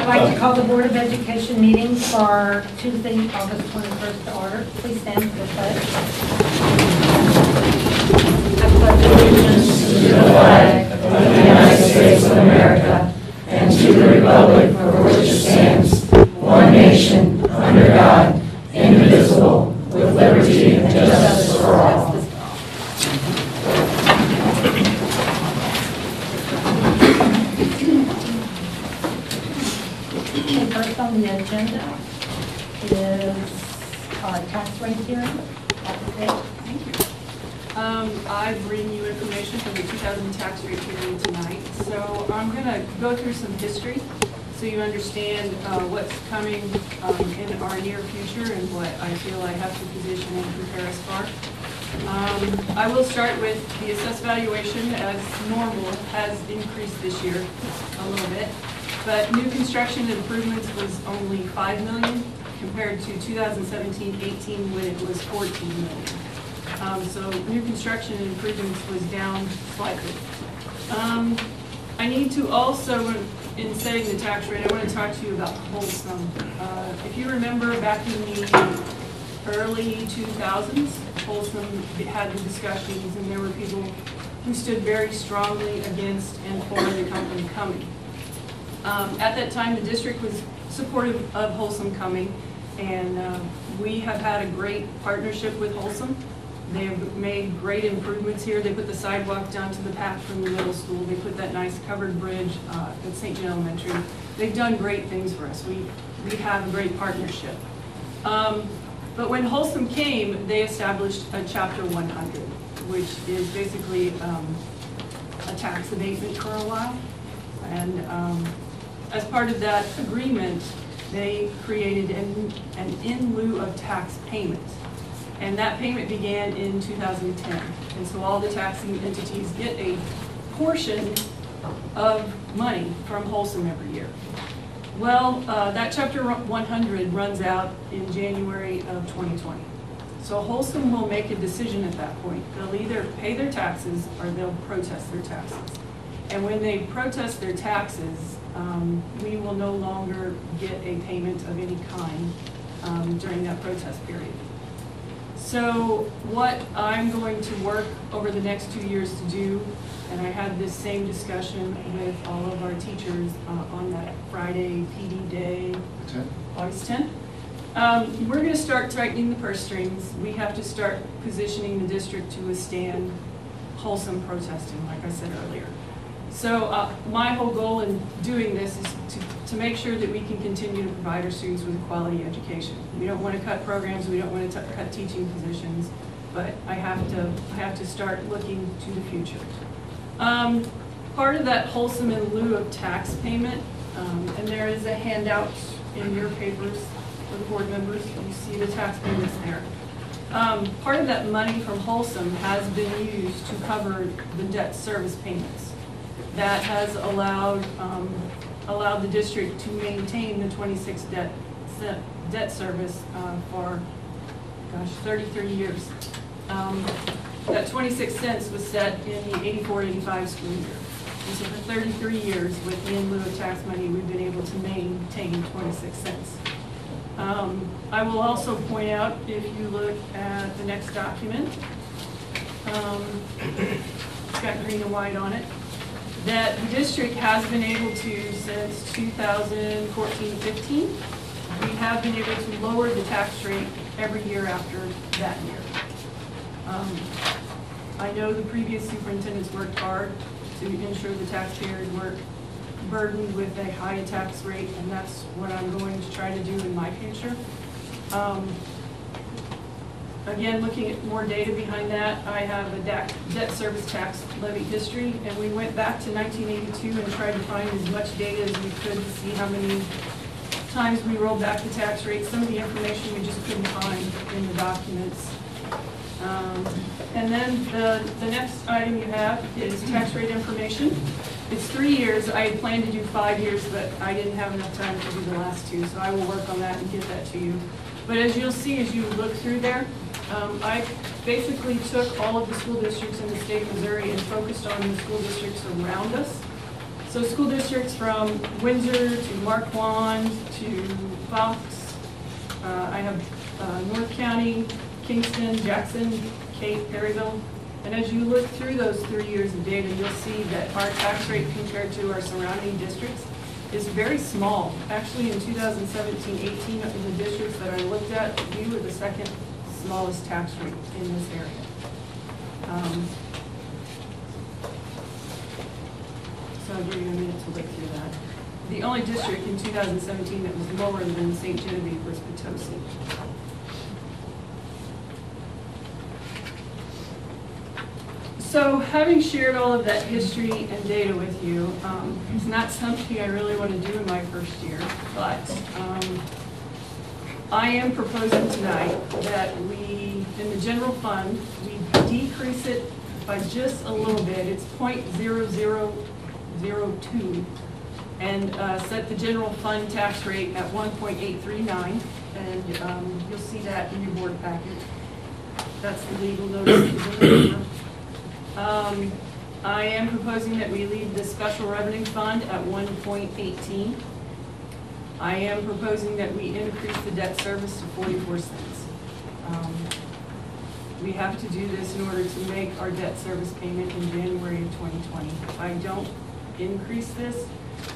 I'd like to call the Board of Education meeting for Tuesday, August 21st to order. Please stand for the pledge. I pledge allegiance to the flag of the United States of America and to the republic for which it stands, one nation, under God, indivisible, with liberty and justice for all. First on the agenda is tax rate hearing. Thank you. I bring you information from the 2000 tax rate hearing tonight. So I'm going to go through some history so you understand what's coming in our near future and what I feel I have to position and prepare us for. I will start with the assessed valuation as normal has increased this year a little bit. But new construction improvements was only $5 million compared to 2017-18 when it was $14 million. So new construction improvements was down slightly. I need to also, in setting the tax rate, I want to talk to you about Wholesome. If you remember back in the early 2000s, Wholesome had the discussions and there were people who stood very strongly against and for the company coming. At that time, the district was supportive of Wholesome coming, and we have had a great partnership with Wholesome. They have made great improvements here. They put the sidewalk down to the path from the middle school. They put that nice covered bridge at St. John Elementary. They've done great things for us. We have a great partnership. But when Wholesome came, they established a Chapter 100, which is basically a tax abatement for a while. And as part of that agreement, they created an in lieu of tax payment. And that payment began in 2010. And so all the taxing entities get a portion of money from Wholesome every year. Well, that Chapter 100 runs out in January of 2020. So Wholesome will make a decision at that point. They'll either pay their taxes or they'll protest their taxes. And when they protest their taxes, we will no longer get a payment of any kind during that protest period. So what I'm going to work over the next 2 years to do, and I had this same discussion with all of our teachers on that Friday PD day, August 10th. We're going to start tightening the purse strings. We have to start positioning the district to withstand Wholesome protesting, like I said earlier. So my whole goal in doing this is to make sure that we can continue to provide our students with a quality education. We don't want to cut programs, we don't want to cut teaching positions, but I have to start looking to the future. Part of that Wholesome in lieu of tax payment, and there is a handout in your papers for the board members. You see the tax payments there. Part of that money from Wholesome has been used to cover the debt service payments. That has allowed the district to maintain the 26 debt service for, 33 years. That 26 cents was set in the 84-85 school year. And so for 33 years, with the in lieu of tax money, we've been able to maintain 26 cents. I will also point out, if you look at the next document, it's got green and white on it, that the district has been able to, since 2014-15, we have been able to lower the tax rate every year after that year. I know the previous superintendents worked hard to ensure the taxpayers weren't burdened with a high tax rate, and that's what I'm going to try to do in my future. Again, looking at more data behind that, I have a debt service tax levy history, and we went back to 1982 and tried to find as much data as we could to see how many times we rolled back the tax rate. Some of the information we just couldn't find in the documents. And then the next item you have is tax rate information. It's 3 years. I had planned to do 5 years, but I didn't have enough time to do the last 2, so I will work on that and get that to you. But as you'll see as you look through there, I basically took all of the school districts in the state of Missouri and focused on the school districts around us. So school districts from Windsor to Marquand to Fox. I have North County, Kingston, Jackson, Cape, Perryville. And as you look through those 3 years of data, you'll see that our tax rate compared to our surrounding districts is very small. Actually, in 2017-18, of the districts that I looked at, we were the second smallest tax rate in this area. So I'll give you a minute to look through that. The only district in 2017 that was lower than St. Genevieve was Potosi. So having shared all of that history and data with you, it's not something I really want to do in my first year, but I am proposing tonight that we, in the general fund, we decrease it by just a little bit. It's 0.0002, and set the general fund tax rate at 1.839, and you'll see that in your board packet. That's the legal notice. I am proposing that we leave the special revenue fund at 1.18. I am proposing that we increase the debt service to 44 cents. We have to do this in order to make our debt service payment in January of 2020. If I don't increase this,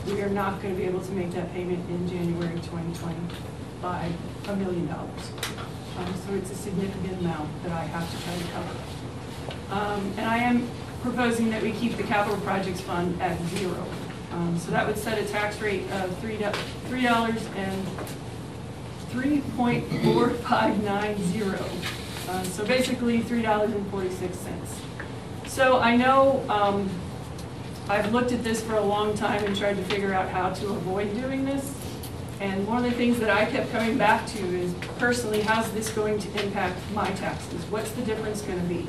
we are not going to be able to make that payment in January 2020 by $1 million. So it's a significant amount that I have to try to cover. And I am proposing that we keep the capital projects fund at 0. So that would set a tax rate of $3.4590. So basically $3.46. So I know I've looked at this for a long time and tried to figure out how to avoid doing this. And one of the things that I kept coming back to is, personally, how's this going to impact my taxes? What's the difference going to be?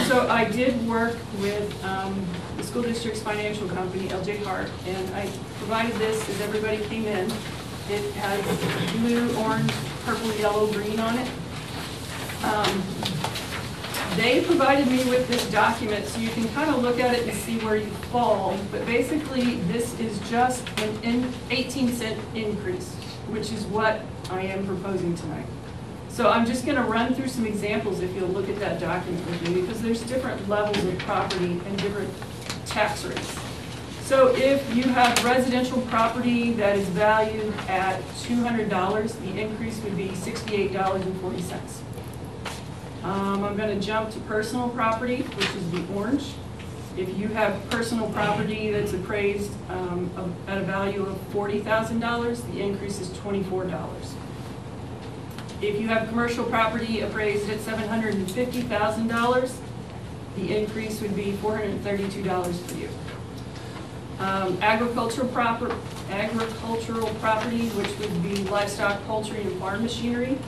So I did work with the school district's financial company, LJ Hart, and I provided this as everybody came in. It has blue, orange, purple, yellow, green on it. They provided me with this document so you can kind of look at it and see where you fall. But basically, this is just an 18-cent increase, which is what I am proposing tonight. So I'm just going to run through some examples if you'll look at that document with me, because there's different levels of property and different tax rates. So if you have residential property that is valued at $200, the increase would be $68.40. I'm going to jump to personal property, which is the orange. If you have personal property that's appraised at a value of $40,000, the increase is $24. If you have commercial property appraised at $750,000, the increase would be $432 for you. Agricultural property, which would be livestock, poultry, and farm machinery,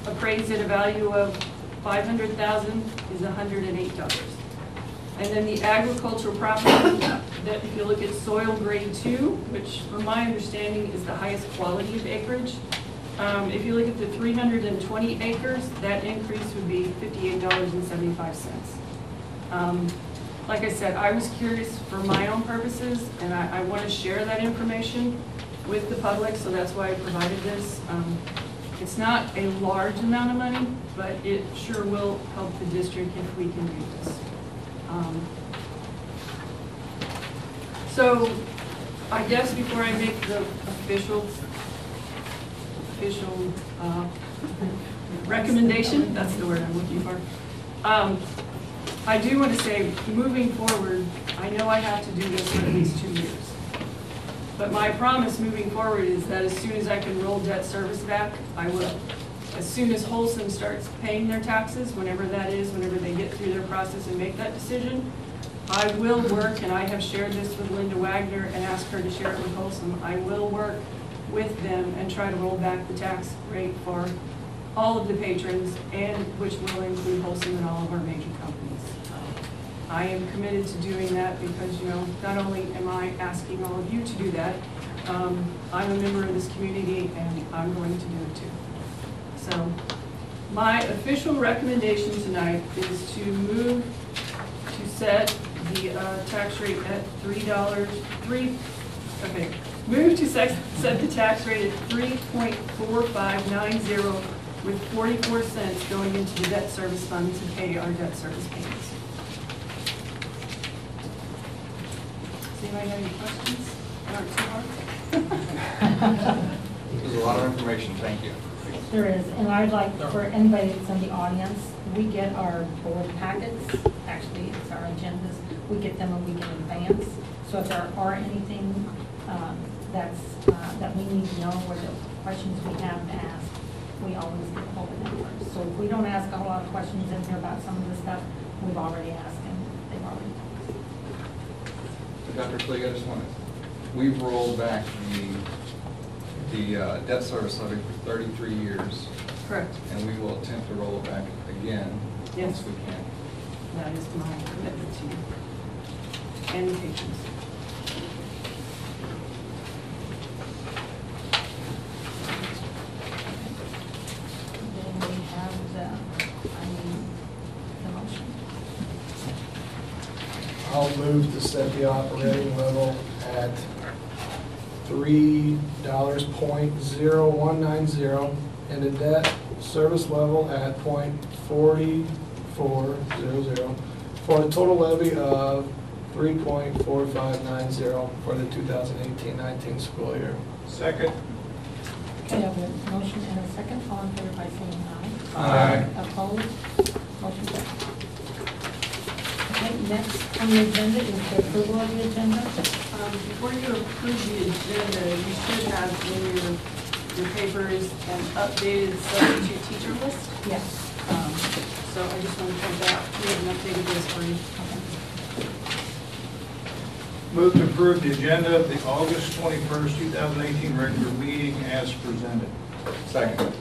appraised at a value of $500,000 is $108. And then the agricultural property, that if you look at soil grade 2, which from my understanding is the highest quality of acreage, if you look at the 320 acres, that increase would be $58.75. Like I said, I was curious for my own purposes, and I want to share that information with the public, so that's why I provided this. It's not a large amount of money, but it sure will help the district if we can do this. So I guess before I make the official recommendation, that's the word I'm looking for, I do want to say, moving forward, I know I have to do this for at least 2 years. But my promise moving forward is that as soon as I can roll debt service back, I will. As soon as Wholesome starts paying their taxes, whenever that is, whenever they get through their process and make that decision, I will work, and I have shared this with Linda Wagner and asked her to share it with Wholesome. I will work with them and try to roll back the tax rate for all of the patrons, and which will include Wholesome and all of our major companies. I am committed to doing that because, you know, not only am I asking all of you to do that, I'm a member of this community and I'm going to do it too. So my official recommendation tonight is to move to set the tax rate at $3.4590. Okay. Move to set the tax rate at 3.4590 with 44 cents going into the debt service fund to pay our debt service payments. Does anybody have any questions? They aren't too hard? There's a lot of information, thank you. There is, and I'd like for anybody that's in the audience, we get our board packets, actually it's our agendas, we get them a week in advance. So if there are anything that we need to know, or the questions we have to ask, we always get hold of them first. So if we don't ask a whole lot of questions in here about some of the stuff, we've already asked and they've already told us. Dr. Klee, I just want to, we've rolled back the debt service levy for 33 years. Correct. And we will attempt to roll it back again once we can. That is my commitment to you. And the patients. Then we have the motion. I'll move to set the operating level at $3.0190 and the debt service level at .4400 for a total levy of $3.4590 for the 2018-19 school year. Second. Okay, I have a motion and a second. All in favor by saying aye. Aye. Opposed? Motion carries. Okay, next on the agenda is the approval of the agenda. Before you approve the agenda, you should have in your papers an updated substitute teacher list. Yes. So I just want to point that out. We have an updated list for you. Move to approve the agenda of the August 21st, 2018 regular meeting as presented. Second.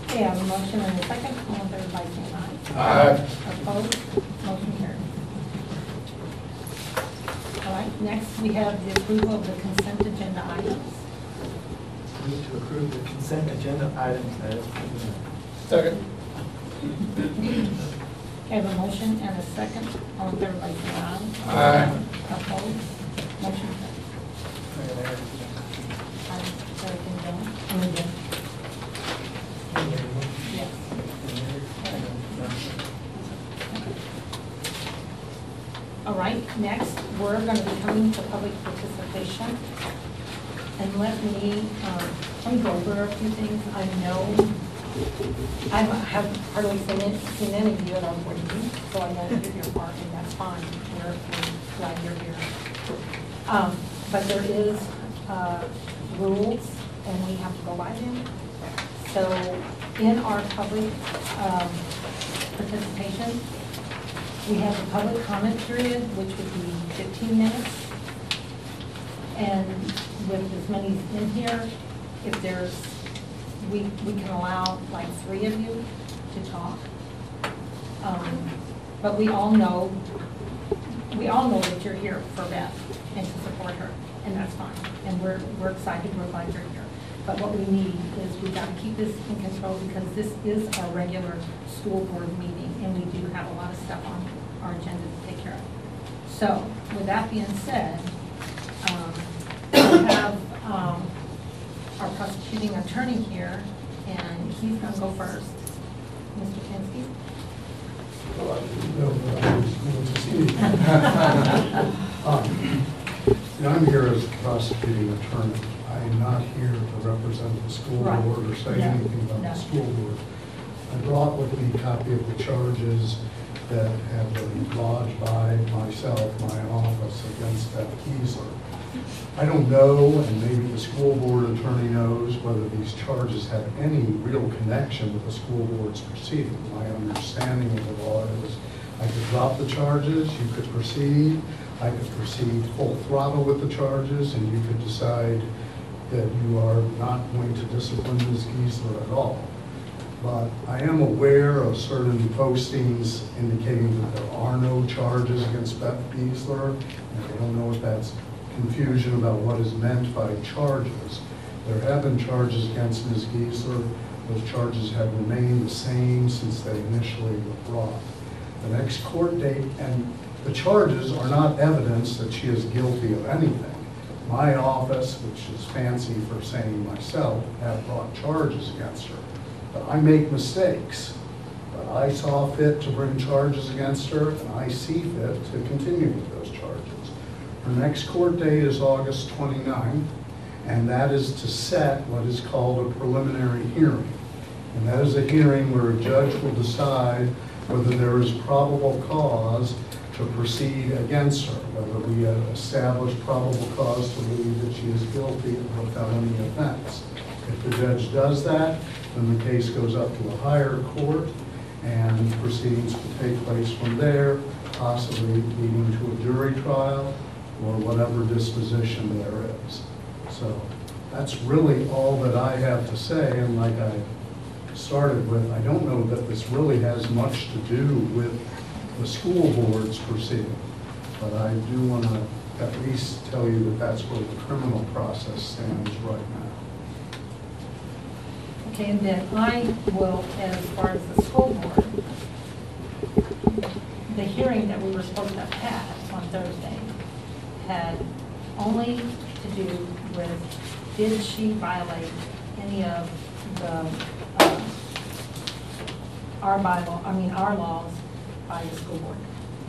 Okay, I have a motion and a second. All in favor by saying aye. Aye. Opposed? Motion carries. All right, next we have the approval of the consent agenda items. Move to approve the consent agenda items as presented. Second. Okay, I have a motion and a second. All in favor by saying aye. Aye. Opposed? Motion carries. Everything done? Yes. All right, next, we're going to be coming to public participation. And let me go over a few things. I know, I have hardly seen any of you at our board meeting, so I know that you're part, and that's fine. We're glad you're here. But there is rules, and we have to go by them. So in our public participation, we have a public comment period, which would be 15 minutes. And with as many in here, if there's, we can allow like 3 of you to talk. But we all know that you're here for Beth and to support her, and that's fine. And we're excited, we're glad you're here. But what we need is we've got to keep this in control because this is our regular school board meeting, and we do have a lot of stuff on our agenda to take care of. So with that being said, we have our prosecuting attorney here, and he's going to go first. Mr. Pinsky? I'm here as a prosecuting attorney. I am not here to represent the school board or say anything about the school board. I brought with me a copy of the charges that have been lodged by myself, my office, against Beth Kiesler. I don't know, and maybe the school board attorney knows, whether these charges have any real connection with the school board's proceeding. My understanding of the law is I could drop the charges, you could proceed, I could proceed full throttle with the charges, and you could decide that you are not going to discipline Ms. Kiesler at all. But I am aware of certain postings indicating that there are no charges against Beth Kiesler, and I don't know if that's confusion about what is meant by charges. There have been charges against Ms. Kiesler. Those charges have remained the same since they initially were brought. The next court date, and The charges are not evidence that she is guilty of anything. My office, which is fancy for saying myself, have brought charges against her. But I make mistakes. But I saw fit to bring charges against her, and I see fit to continue with those charges. Her next court date is August 29th, and that is to set what is called a preliminary hearing. And that is a hearing where a judge will decide whether there is probable cause to proceed against her, whether we have established probable cause to believe that she is guilty of a felony offense. If the judge does that, then the case goes up to a higher court, and proceedings will take place from there, possibly leading to a jury trial or whatever disposition there is. So that's really all that I have to say, and like I started with, I don't know that this really has much to do with the school board's proceeding, but I do want to at least tell you that that's where the criminal process stands right now. Okay, and then I will, as far as the school board, the hearing that we were supposed to have had on Thursday had only to do with, did she violate any of the, our laws by the school board?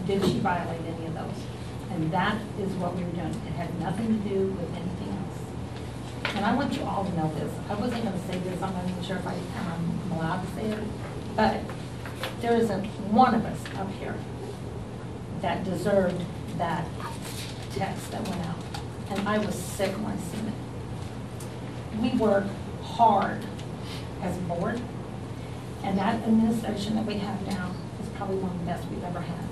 Did she violate any of those? And that is what we were doing. It had nothing to do with anything else. And I want you all to know this. I wasn't going to say this. I'm not even sure if I'm allowed to say it. But there isn't one of us up here that deserved that text that went out. And I was sick when I seen it. We work hard as a board. And that administration that we have now is probably one of the best we've ever had.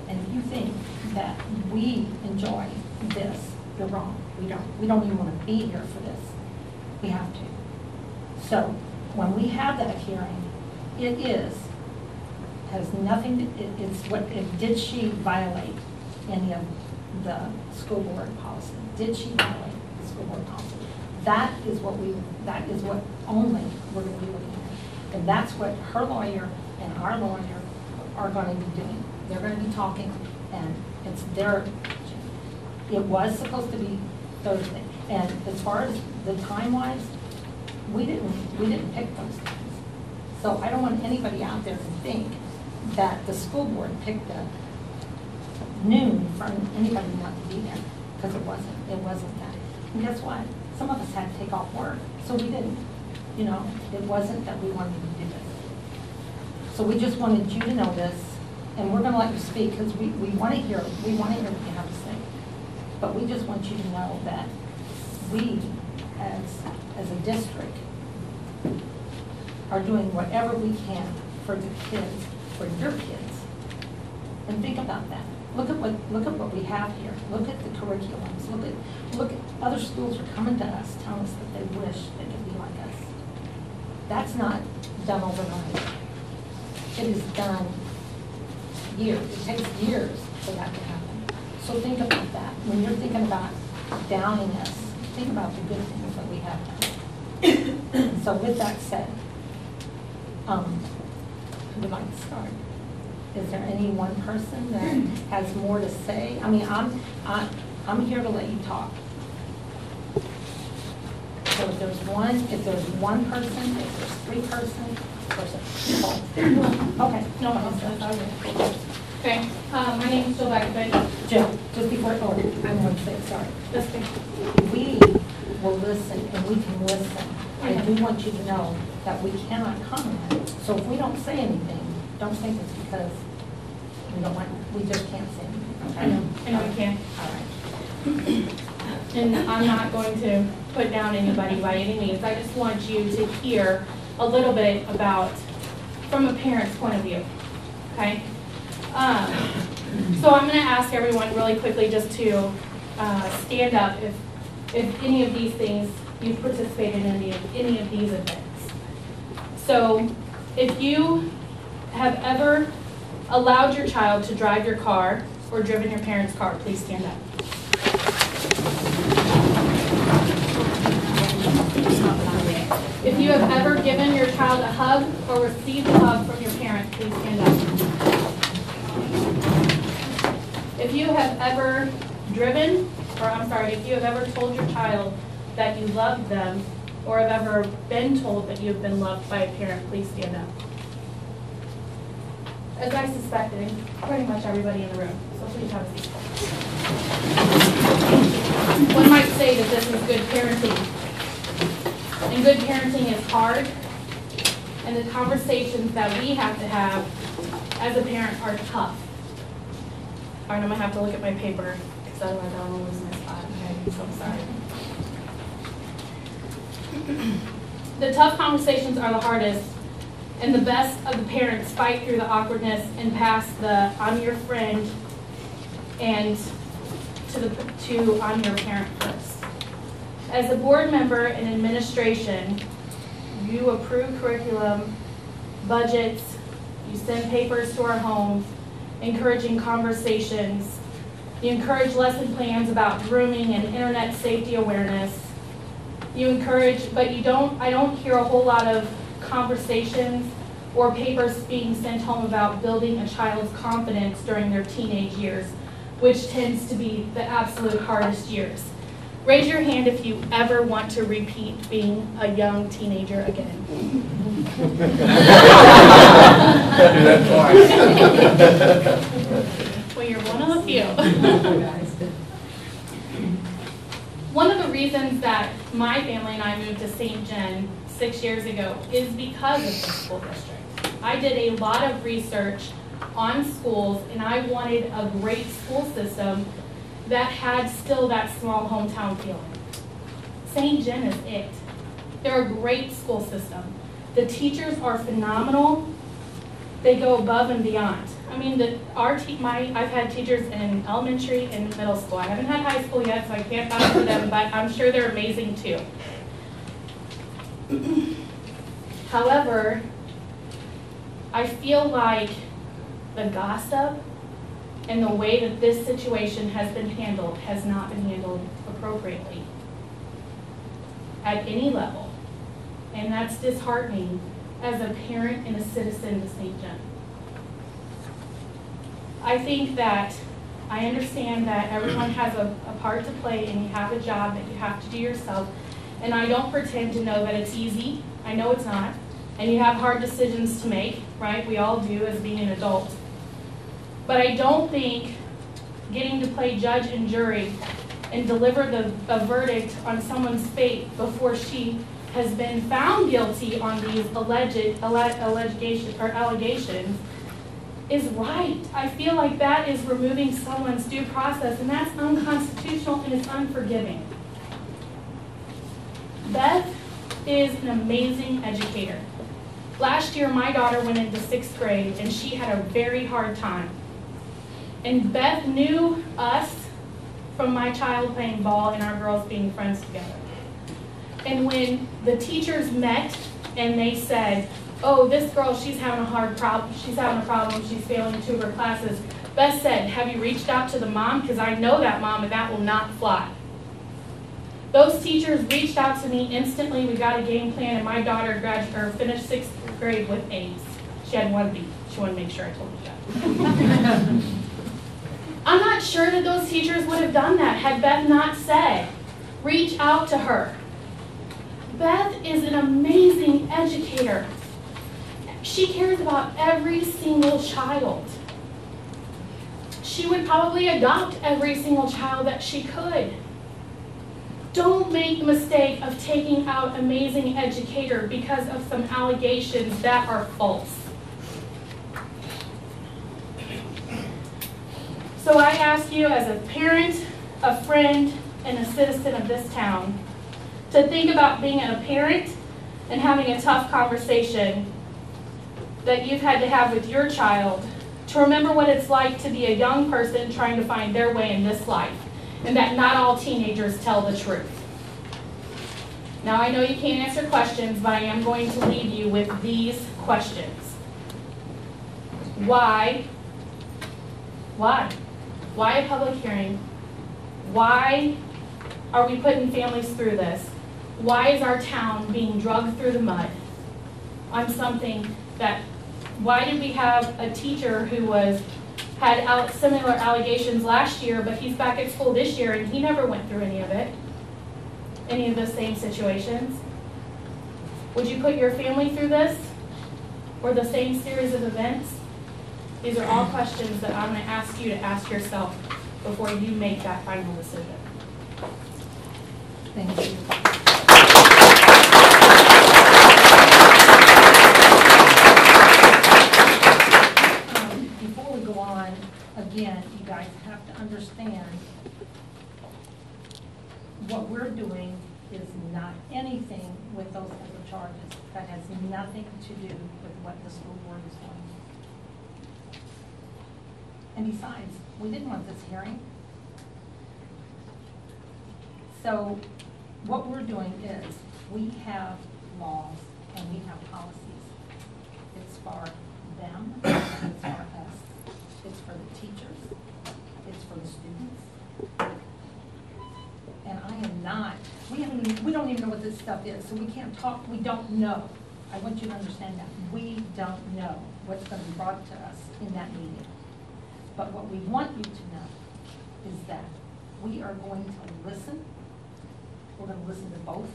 And if you think that we enjoy this, you're wrong. We don't even want to be here for this. We have to. So when we have that hearing, has nothing to, it's what, did she violate any of the school board policy? Did she violate the school board policy? That is what only we're going to be looking at. And that's what her lawyer and our lawyer are going to be doing. They're going to be talking, and it's their, it was supposed to be Thursday. And as far as the time-wise, we didn't pick those times. So I don't want anybody out there to think that the school board picked a noon for anybody not to be there, because it wasn't that. And guess what? Some of us had to take off work, so we didn't. You know, it wasn't that we wanted to do this. So we just wanted you to know this, and we're going to let you speak because we want to hear what you have to say. But we just want you to know that we, as a district, are doing whatever we can for the kids, for your kids. And think about that. Look at what we have here. Look at the curriculums. Look at other schools are coming to us telling us that they wish they could be like us. That's not done overnight. It is done years. It takes years for that to happen. So think about that. When you're thinking about downing us, think about the good things that we have done. So with that said, who would like to start? Is there any one person that has more to say? I mean, I'm here to let you talk. So if there's one person, if there's three person. Okay, no one. Okay, my name is Jill Bakovich. Jill, just before, I want to say, sorry. That's okay. We will listen, and we can listen. I do want you to know that we cannot comment. So if we don't say anything, don't think it's because we just can't say anything. Okay? I know we can't. All right. And I'm not going to put down anybody by any means. I just want you to hear a little bit about, from a parent's point of view, okay? So I'm going to ask everyone really quickly just to stand up if any of these things, you've participated in any of these events. So if you have ever allowed your child to drive your car or driven your parents' car, please stand up. If you have ever given your child a hug or received a hug from your parent, please stand up. If you have ever driven, or I'm sorry, if you have ever told your child that you love them, or have ever been told that you've been loved by a parent, please stand up. As I suspected, pretty much everybody in the room, so please have a seat. One might say that this is good parenting. And good parenting is hard, and the conversations that we have to have as a parent are tough. All right, I'm gonna have to look at my paper, because otherwise I will lose my spot, okay, so I'm sorry. The tough conversations are the hardest, and the best of the parents fight through the awkwardness and pass the I'm your friend and to I'm your parent first. As a board member and administration, you approve curriculum, budgets, you send papers to our homes, encouraging conversations. You encourage lesson plans about grooming and internet safety awareness. You encourage, but I don't hear a whole lot of conversations or papers being sent home about building a child's confidence during their teenage years, which tends to be the absolute hardest years. Raise your hand if you ever want to repeat being a young teenager again. Do that twice. Well, you're one of the few. One of the reasons that my family and I moved to St. John 6 years ago is because of the school district. I did a lot of research on schools, and I wanted a great school system that had still that small hometown feeling. St. John is it. They're a great school system. The teachers are phenomenal. They go above and beyond. I mean, I've had teachers in elementary and middle school. I haven't had high school yet, so I can't vouch for them, but I'm sure they're amazing too. However, I feel like the gossip and the way that this situation has been handled has not been handled appropriately at any level. And that's disheartening as a parent and a citizen of St. John. I think that I understand that everyone has a part to play, and you have a job that you have to do yourself. And I don't pretend to know that it's easy. I know it's not. And you have hard decisions to make, right? We all do as being an adult. But I don't think getting to play judge and jury and deliver a verdict on someone's fate before she has been found guilty on these allegations is right. I feel like that is removing someone's due process, and that's unconstitutional and it's unforgiving. Beth is an amazing educator. Last year, my daughter went into 6th grade, and she had a very hard time. And Beth knew us from my child playing ball and our girls being friends together. And when the teachers met and they said, oh, this girl, she's having a problem, she's failing 2 of her classes, Beth said, have you reached out to the mom? Because I know that mom, and that will not fly. Those teachers reached out to me instantly. We got a game plan, and my daughter finished 6th grade with A's. She had 1 B. She wanted to make sure I told you that. I'm not sure that those teachers would have done that had Beth not said, reach out to her. Beth is an amazing educator. She cares about every single child. She would probably adopt every single child that she could. Don't make the mistake of taking out amazing educator because of some allegations that are false. So I ask you as a parent, a friend, and a citizen of this town to think about being a parent and having a tough conversation that you've had to have with your child, to remember what it's like to be a young person trying to find their way in this life, and that not all teenagers tell the truth. Now, I know you can't answer questions, but I am going to leave you with these questions. Why? Why? Why a public hearing? Why are we putting families through this? Why is our town being dragged through the mud on something that, why did we have a teacher who was had similar allegations last year, but he's back at school this year and he never went through any of it, any of the same situations. Would you put your family through this or the same series of events? These are all questions that I'm going to ask you to ask yourself before you make that final decision. Thank you. Before we go on, again, you guys have to understand what we're doing is not anything with those other charges. That has nothing to do with what the school board is doing. And besides, we didn't want this hearing. So what we're doing is we have laws and we have policies. It's for them, it's for us, it's for the teachers, it's for the students. And I am not, we don't even know what this stuff is, so we can't talk, we don't know. I want you to understand that. We don't know what's going to be brought to us in that meeting. But what we want you to know is that we are going to listen. We're going to listen to both.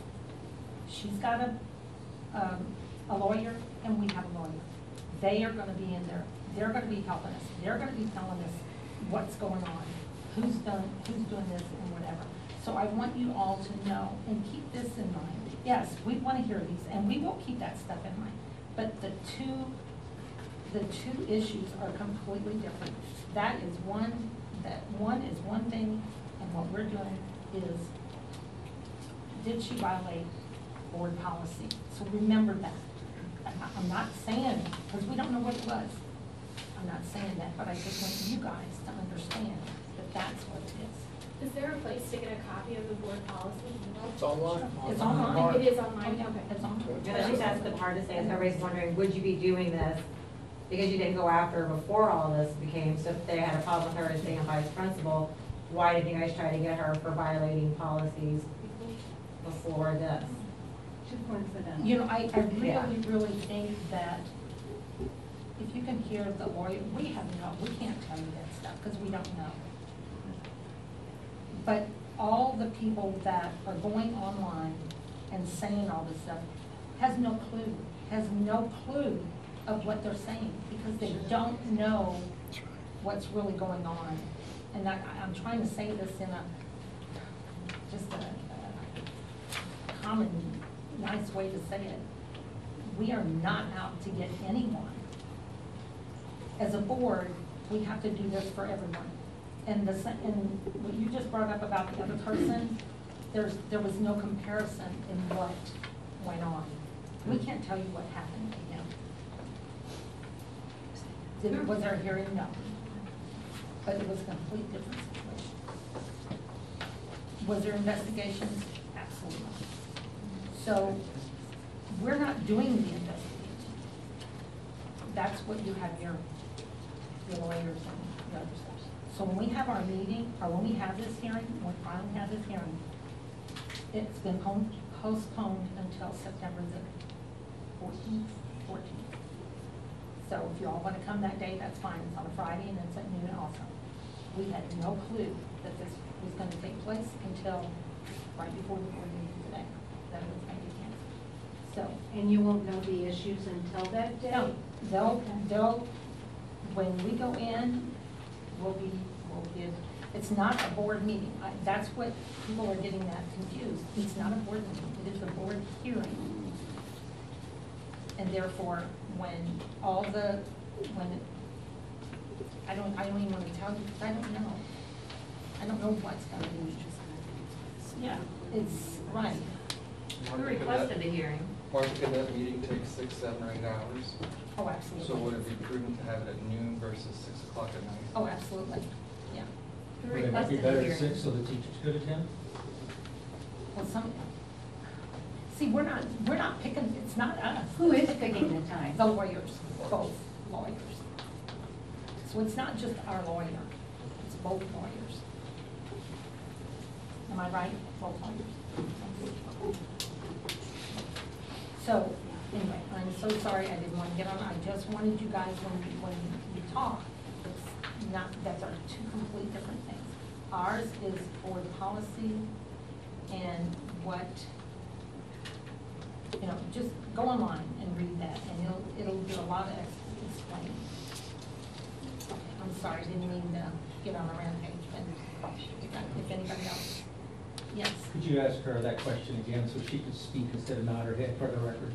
She's got a lawyer, and we have a lawyer. They are going to be in there. They're going to be helping us. They're going to be telling us what's going on, who's doing this, and whatever. So I want you all to know and keep this in mind. Yes, we want to hear these, and we will keep that stuff in mind. But the two issues are completely different. That is one is one thing, and what we're doing is, did she violate board policy? So remember that. I'm not saying, because we don't know what it was. I'm not saying that, but I just want you guys to understand that that's what it is. Is there a place to get a copy of the board policy? It's online. It's online. It is online, okay. It's online. And I think that's the part to say, is everybody's wondering, would you be doing this because you didn't go after her before all this became, so if they had a problem with her as being a vice principal, why did you guys try to get her for violating policies before this? You know, I really think that if you can hear the lawyer, we can't tell you that stuff because we don't know. But all the people that are going online and saying all this stuff has no clue of what they're saying because they don't know what's really going on. And I'm trying to say this in just a common, nice way to say it. We are not out to get anyone. As a board, we have to do this for everyone. And what you just brought up about the other person, there was no comparison in what went on. We can't tell you what happened to him. Was there a hearing? No. But it was a complete different situation. Was there investigations? Absolutely. So we're not doing the investigation. That's what you have your lawyers and the other stuff. So when we have our meeting, or when we have this hearing, when we finally have this hearing, it's been postponed until September the 14th. So if you all want to come that day, that's fine. It's on a Friday and it's at noon also. We had no clue that this was going to take place until right before the board meeting today, that it was going to be canceled. So. And you won't know the issues until that day? No, they'll, when we go in, we'll give, it's not a board meeting. That's what people are getting that confused. It's not a board meeting, it is a board hearing. And therefore, I don't even want to tell you because I don't know. I don't know what's going to be. Yeah, it's right. We requested a hearing. Martha, could that meeting take 6, 7, or 8 hours? Oh, absolutely. So would it be prudent to have it at noon versus 6 o'clock at night? Oh, absolutely. Yeah. We Would it be requested better a at hearing. 6 so the teachers could attend? Well, see, we're not picking, it's not us. Who is picking the time? The lawyers, both lawyers. So it's not just our lawyer, it's both lawyers. Am I right? Both lawyers. So, anyway, I'm so sorry I didn't want to get on. I just wanted you guys, when you talk, not, that's are two complete different things. Ours is for the policy and what, you know, just go online and read that, and it'll do a lot of explaining. I'm sorry, didn't mean to get on a rampage, but if anybody else. Yes. Could you ask her that question again so she could speak instead of nod her head for the record?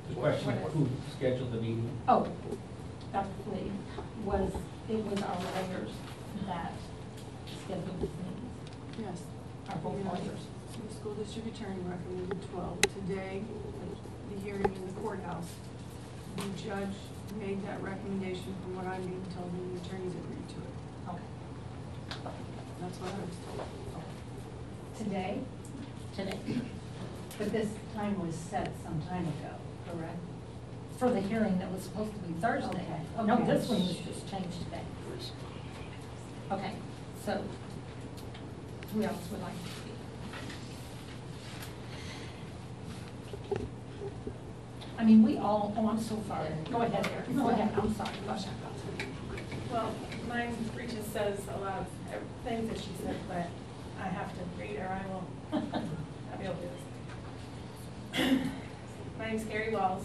The question of who scheduled the meeting? Oh, actually, it was our lawyers that scheduled this meeting. Yes. Our both lawyers. The school district attorney recommended 12. Today, at the hearing in the courthouse, the judge made that recommendation from what I'm being told, and the attorneys agreed to it. Okay. That's what I was told. Today? Today. But this time was set some time ago, correct? For the hearing that was supposed to be Thursday. Okay. No, Okay. this one was just changed today. Okay, so who else would like to speak? I mean, we all, oh, I'm so sorry. Go ahead, Eric. Go ahead, I'm sorry. Go ahead. Well, mine reaches says a lot of things that she said, but I have to read or I will not be able to do this. My name's Carrie Walls.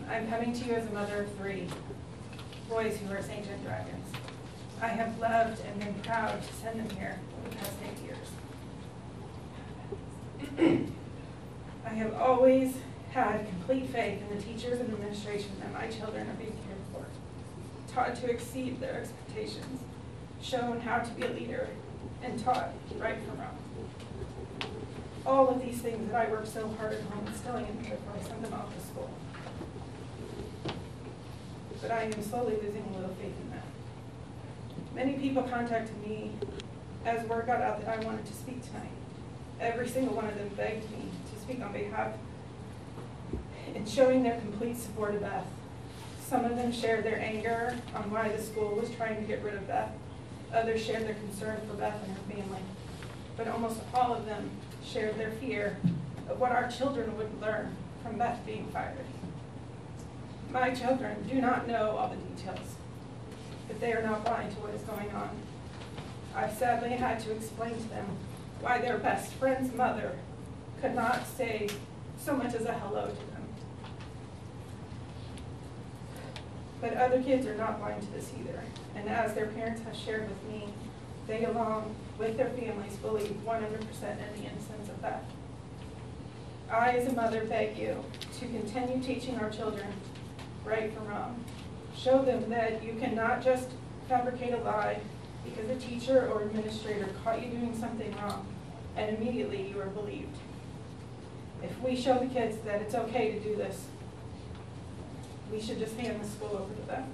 I'm coming to you as a mother of 3 boys who are St. John Dragons. I have loved and been proud to send them here for the past 8 years. I have always had complete faith in the teachers and administration that my children are being cared for, taught to exceed their expectations, shown how to be a leader, and taught right from wrong. All of these things that I worked so hard at home instilling in them before I sent them off to school. But I am slowly losing a little faith in that. Many people contacted me as word got out that I wanted to speak tonight. Every single one of them begged me to speak on behalf in showing their complete support of Beth. Some of them shared their anger on why the school was trying to get rid of Beth. Others shared their concern for Beth and her family. But almost all of them shared their fear of what our children would learn from Beth being fired. My children do not know all the details, but they are not blind to what is going on. I've sadly had to explain to them why their best friend's mother could not say so much as a hello to them. But other kids are not blind to this either, and as their parents have shared with me, they along with their families believe 100% in the innocence of Beth. I, as a mother, beg you to continue teaching our children right from wrong. Show them that you cannot just fabricate a lie because a teacher or administrator caught you doing something wrong and immediately you are believed. If we show the kids that it's okay to do this, we should just hand the school over to them.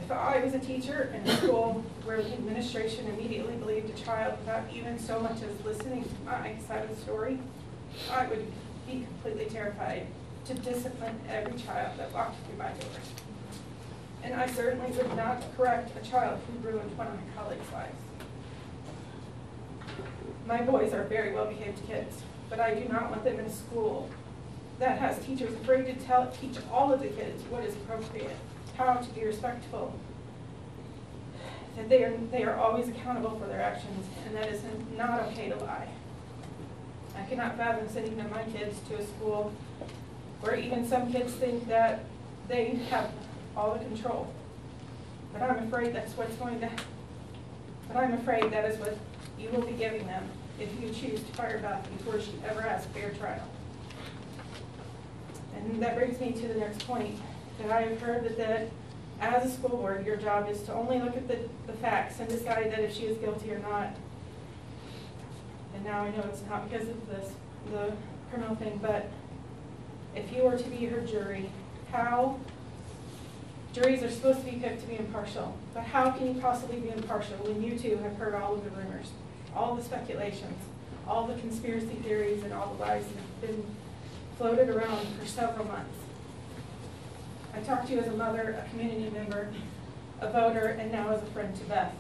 If I was a teacher in a school where the administration immediately believed a child without even so much as listening to my side of the story, I would be completely terrified to discipline every child that walked through my doors. And I certainly would not correct a child who ruined one of my colleagues' lives. My boys are very well-behaved kids, but I do not want them in a school that has teachers afraid to teach all of the kids what is appropriate, how to be respectful, that they are always accountable for their actions, and that it is not okay to lie. I cannot fathom sending my kids to a school where even some kids think that they have all the control. But I'm afraid that's what's going to, but I'm afraid that is what you will be giving them if you choose to fire Beth before she ever has a fair trial. And that brings me to the next point, that I have heard that as a school board, your job is to only look at the facts and decide that if she is guilty or not. And now I know it's not because of the criminal thing, but if you were to be her jury, juries are supposed to be picked to be impartial, but how can you possibly be impartial when you too have heard all of the rumors, all the speculations, all the conspiracy theories, and all the lies that have been floated around for several months? I talked to you as a mother, a community member, a voter, and now as a friend to Beth.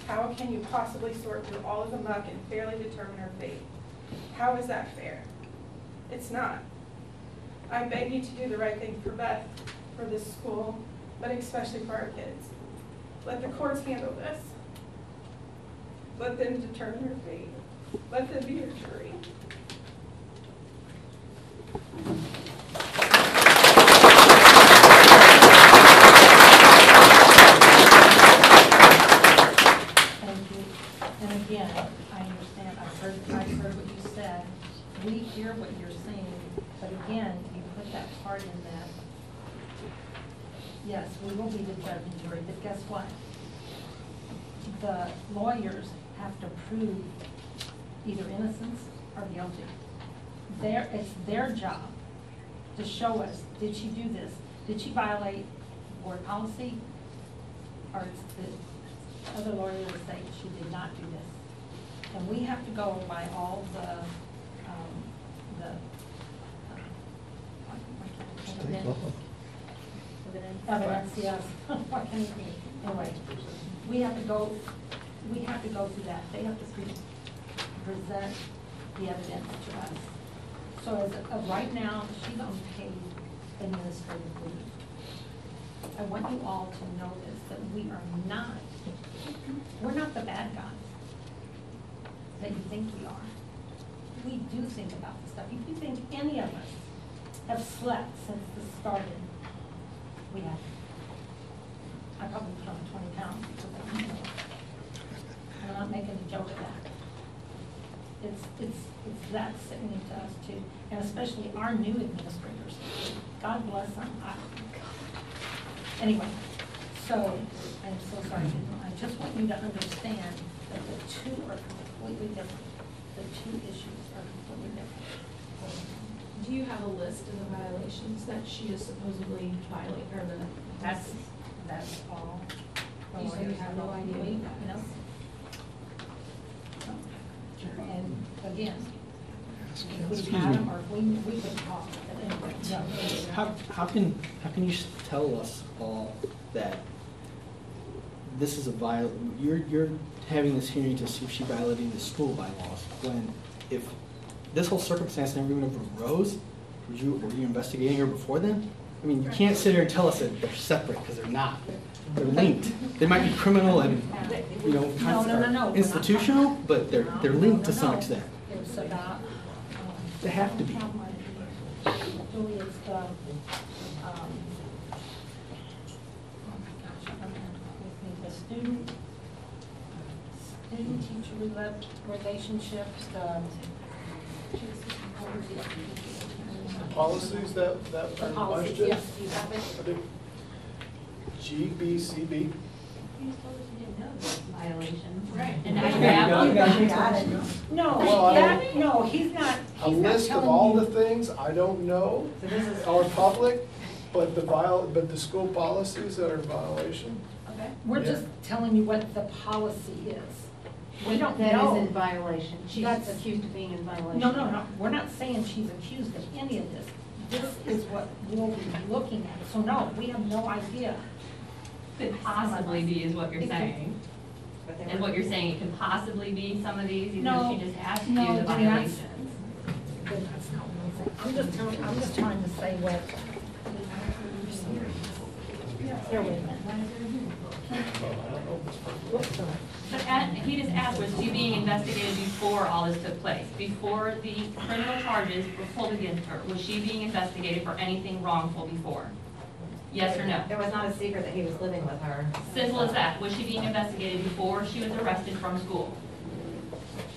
How can you possibly sort through all of the muck and fairly determine her fate? How is that fair? It's not. I beg you to do the right thing for Beth, for this school, but especially for our kids. Let the courts handle this. Let them determine her fate. Let them be your jury. Thank you. And again, I understand, I heard what you said. We hear what you're saying, but again, you put that part in that. Yes, we will be the judge and jury, but guess what? The lawyers have to prove either innocence or guilty. It's their job to show us, did she do this? Did she violate board policy? Or it's the other lawyer would say she did not do this. And we have to go by all the evidence, yes. What can it be? Anyway, we have to go through that. They have to present the evidence to us. So as of right now, she's on paid administrative leave. I want you all to know this, that we're not the bad guys that you think we are. We do think about this stuff. If you think any of us have slept since this started, we have. I probably put on 20 pounds because I don't know. I'm not making a joke of that. It's that sickening to us too, and especially our new administrators. God bless them. Anyway, so I'm so sorry. I just want you to understand that the two are completely different. The two issues are completely different. Do you have a list of the violations that she is supposedly violating, or the? That's all. You say you have no idea? No. And again, if we had them, or if we could talk, but anyway, no. How can you tell us all that this is you're having this hearing to see if she violated the school bylaws, when if this whole circumstance never even arose, were you investigating her before then? I mean, you can't sit here and tell us that they're separate, because they're not. They're linked. They might be criminal and, No. institutional, but they're linked to some extent. It's about. They have to be. Julie, it's the, oh my gosh, the student-teacher relationships, Policies that the are in policies, question? yes, you have it. I think GBCB. Violation. Right. And There I you go. got it. No, Well, no, he's not. A He's not list of telling all you. the things I don't know So this is. are public, but the school policies that are in violation. Okay. We're Yeah. just telling you what the policy is. We don't That know. is in violation. She's That's- accused of being in violation. No, we're not saying she's accused of any of this. This is what we'll be looking at. So no, we have no idea. Could possibly be is what you're It could- saying. And what you're saying, it could possibly be some of these, even No, though she just asked you no, the and that's- violations. But that's not what I'm saying. I'm just trying to say what. Here, wait a minute. Whoops, sorry. But he just asked, was she being investigated before all this took place? Before the criminal charges were pulled against her, was she being investigated for anything wrongful before? Yes or no? There was not a secret that he was living with her. Simple as that. Was she being investigated before she was arrested from school?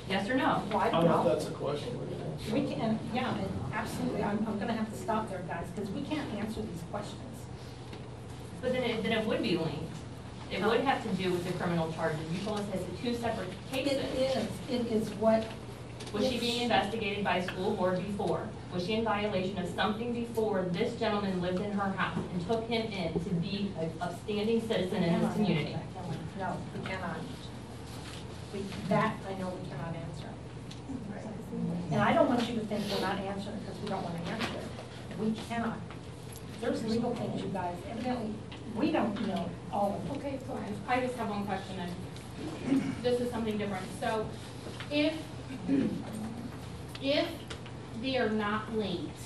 Yes or no? Well, I I don't don't know know. if that's a question we can answer. We can, yeah, and absolutely. I'm gonna have to stop there, guys, because we can't answer these questions. But then it would be linked. It would have to do with the criminal charges. You told us it's two separate cases. It is what. Was she being investigated by a school board before? Was she in violation of something before this gentleman lived in her house and took him in to be an upstanding citizen in this community? No, we cannot. That I know we cannot answer. And I don't want you to think we're not answering because we don't want to answer it. We cannot. There's legal things, you guys, evidently, we don't know all of them. Okay, fine. I just have one question, and this is something different. So if they are not linked,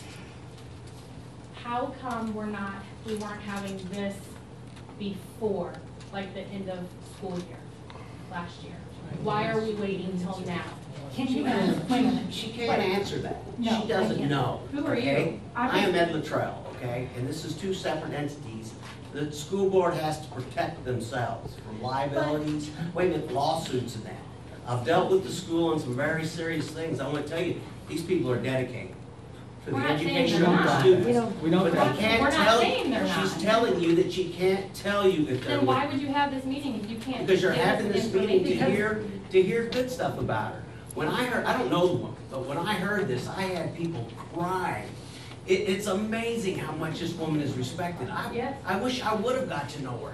how come we weren't having this before, like the end of school year, last year? Why are we waiting till now? Can you answer? Wait a minute. She can't answer that. No, She doesn't I can't. know. Who are okay? you? I am Ed Luttrell, okay? And this is two separate entities. The school board has to protect themselves from liabilities, wait a minute, lawsuits and that. I've dealt with the school on some very serious things. I want to tell you, these people are dedicated for the We're not saying education they're of the not. students. We don't. But they can't We're not tell saying you, they're she's not. telling you that she can't tell you that they're. Then why would you have this meeting if you can't? Because you're give us having this meeting information? to hear good stuff about her. When I heard, I don't know the woman, but when I heard this, I had people crying. It's amazing how much this woman is respected. Yes. I wish I would have got to know her.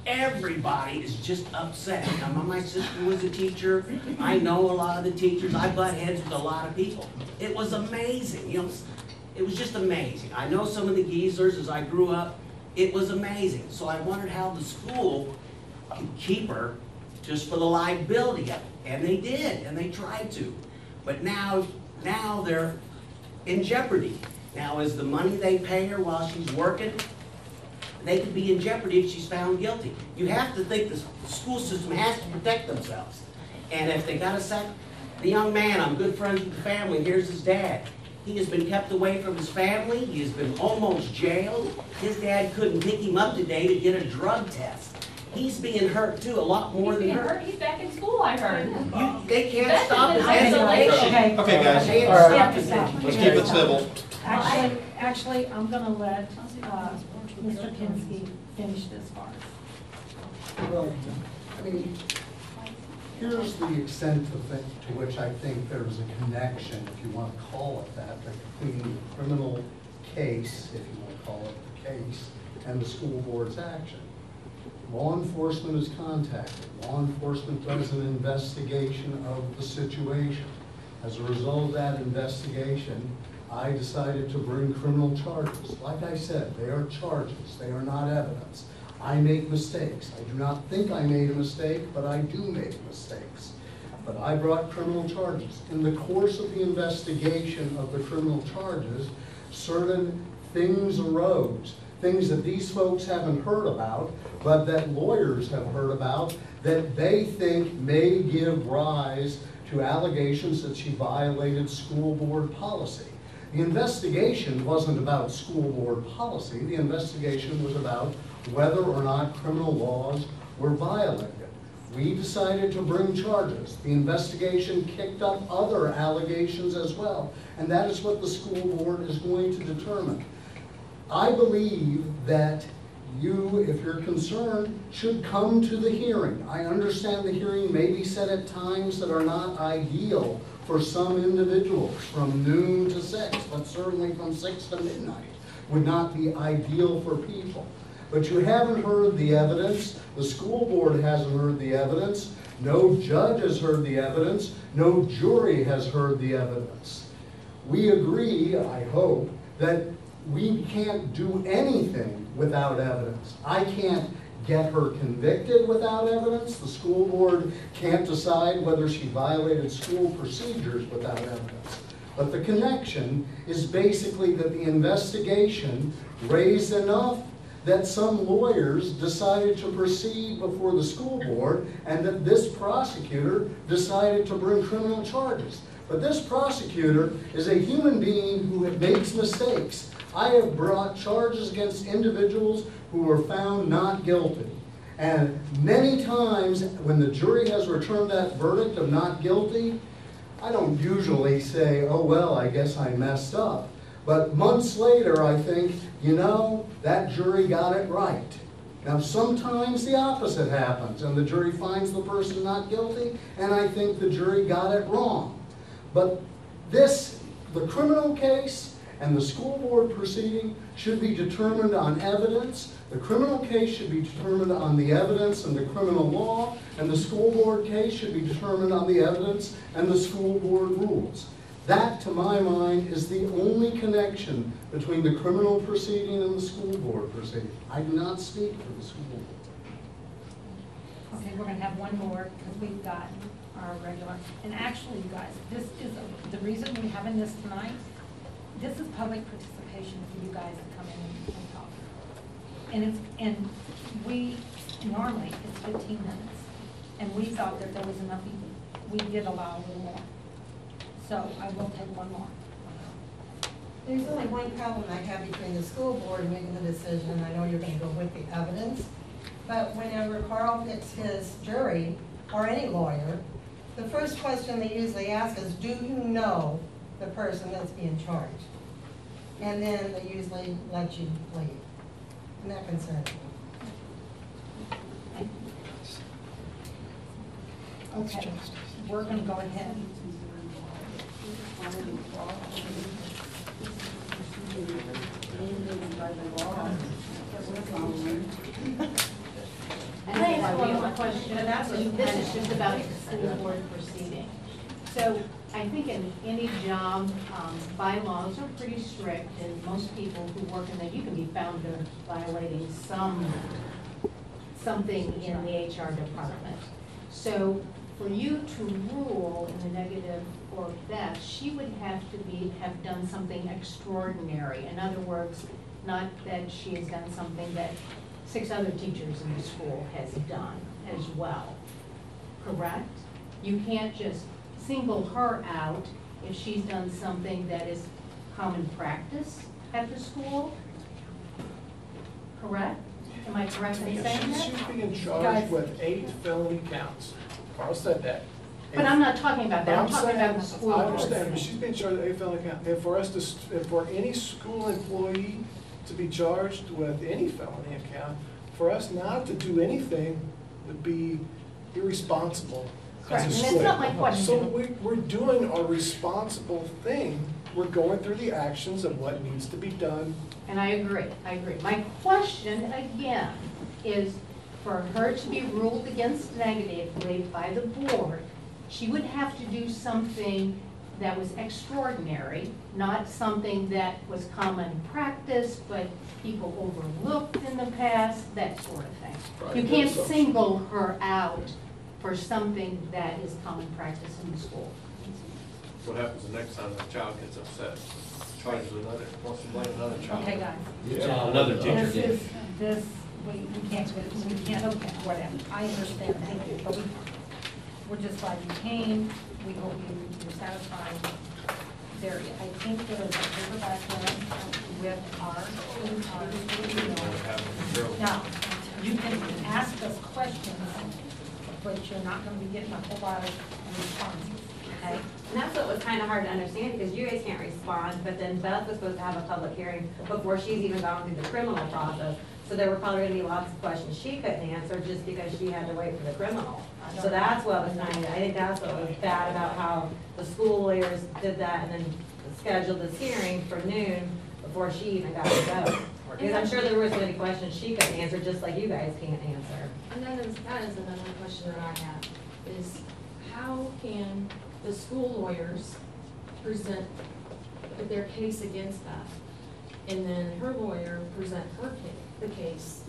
Everybody is just upset. Now, my sister was a teacher. I know a lot of the teachers. I butt heads with a lot of people. It was amazing. You know, it was just amazing. I know some of the geezers as I grew up. It was amazing. So I wondered how the school could keep her just for the liability of it. And they did, and they tried to. But now they're in jeopardy. Now, is the money they pay her while she's working, they could be in jeopardy if she's found guilty. You have to think the school system has to protect themselves. And if they got to sack the young man, I'm good friends with the family, here's his dad. He has been kept away from his family. He has been almost jailed. His dad couldn't pick him up today to get a drug test. He's being hurt too, a lot more He's than being her. hurt. He's back in school, I heard. They can't That's stop his an isolation. education. Okay, guys. They can't All stop right. his education. Let's keep it civil. Actually, I'm gonna let Mr. Pinsky finish this part. Well, I mean, here's the extent to which I think there's a connection, if you want to call it that, between the criminal case, if you want to call it the case, and the school board's action. Law enforcement is contacted. Law enforcement does an investigation of the situation. As a result of that investigation, I decided to bring criminal charges. Like I said, they are charges. They are not evidence. I make mistakes. I do not think I made a mistake, but I do make mistakes. But I brought criminal charges. In the course of the investigation of the criminal charges, certain things arose, things that these folks haven't heard about, but that lawyers have heard about, that they think may give rise to allegations that she violated school board policy. The investigation wasn't about school board policy. The investigation was about whether or not criminal laws were violated. We decided to bring charges. The investigation kicked up other allegations as well, and that is what the school board is going to determine. I believe that you, if you're concerned, should come to the hearing. I understand the hearing may be set at times that are not ideal for some individuals, from noon to 6, but certainly from 6 to midnight would not be ideal for people. But you haven't heard the evidence. The school board hasn't heard the evidence. No judge has heard the evidence. No jury has heard the evidence. We agree, I hope, that we can't do anything without evidence. I can't get her convicted without evidence. The school board can't decide whether she violated school procedures without evidence. But the connection is basically that the investigation raised enough that some lawyers decided to proceed before the school board, and that this prosecutor decided to bring criminal charges. But this prosecutor is a human being who makes mistakes. I have brought charges against individuals who were found not guilty. And many times when the jury has returned that verdict of not guilty, I don't usually say, oh, well, I guess I messed up. But months later, I think, you know, that jury got it right. Now, sometimes the opposite happens, and the jury finds the person not guilty, and I think the jury got it wrong. But the criminal case and the school board proceeding should be determined on evidence. The criminal case should be determined on the evidence and the criminal law, and the school board case should be determined on the evidence and the school board rules. That, to my mind, is the only connection between the criminal proceeding and the school board proceeding. I do not speak for the school board. Okay, we're gonna have one more, because we've got our regular, and actually, you guys, this is, the reason we're having this tonight this is public participation for you guys to come in and talk. And we, normally it's 15 minutes, and we thought that there was enough, we did allow a little more. So I will take one more. There's only one problem I have between the school board making the decision, and I know you're gonna go with the evidence, but whenever Carl picks his jury, or any lawyer, the first question they usually ask is, do you know the person that's being charged? And then they usually let you leave. And that concerns me. Okay, we're gonna go ahead. And I have one more question. This is just about the school board proceeding. So I think in any job, bylaws are pretty strict, and most people who work in that, you can be found of violating something in the HR department. So for you to rule in the negative for Beth, she would have to have done something extraordinary. In other words, not that she has done something that 6 other teachers in the school has done as well, correct? You can't just single her out if she's done something that is common practice at the school, correct? Am I correct in saying that? She's being charged with 8 felony counts. Carl said that. But I'm not talking about that, I'm talking saying, about the school I board. understand, but she's being charged with 8 felony counts. And for us to, and for any school employee to be charged with any felony account, for us not to do anything would be irresponsible Correct, as a and school. that's not my question. So we're doing a responsible thing. We're going through the actions of what needs to be done. And I agree. My question again is for her to be ruled against negatively by the board, she would have to do something that was extraordinary, not something that was common practice, but people overlooked in the past, that sort of thing. Right, You can't so. single her out for something that is common practice in the school. What happens the next time the child gets upset? Charges another, wants to blame another child. Okay, guys. Yeah, another teacher. This, we can't, okay, whatever. I understand, thank you, but we're just glad you came. We hope you're satisfied. There, I think there is a paperback with our. Now, you can ask us questions, but you're not gonna be getting a whole lot of responses, okay? And that's what was kind of hard to understand, because you guys can't respond, but then Beth was supposed to have a public hearing before she's even gone through the criminal process. So there were probably gonna be lots of questions she couldn't answer just because she had to wait for the criminal. So that's what was kind of, I think that's what was bad about how the school lawyers did that and then scheduled this hearing for noon before she even got to go. Because I'm sure there was gonna be questions she couldn't answer, just like you guys can't answer. And that is another question that I have, is how can the school lawyers present their case against Beth, and then her lawyer present the case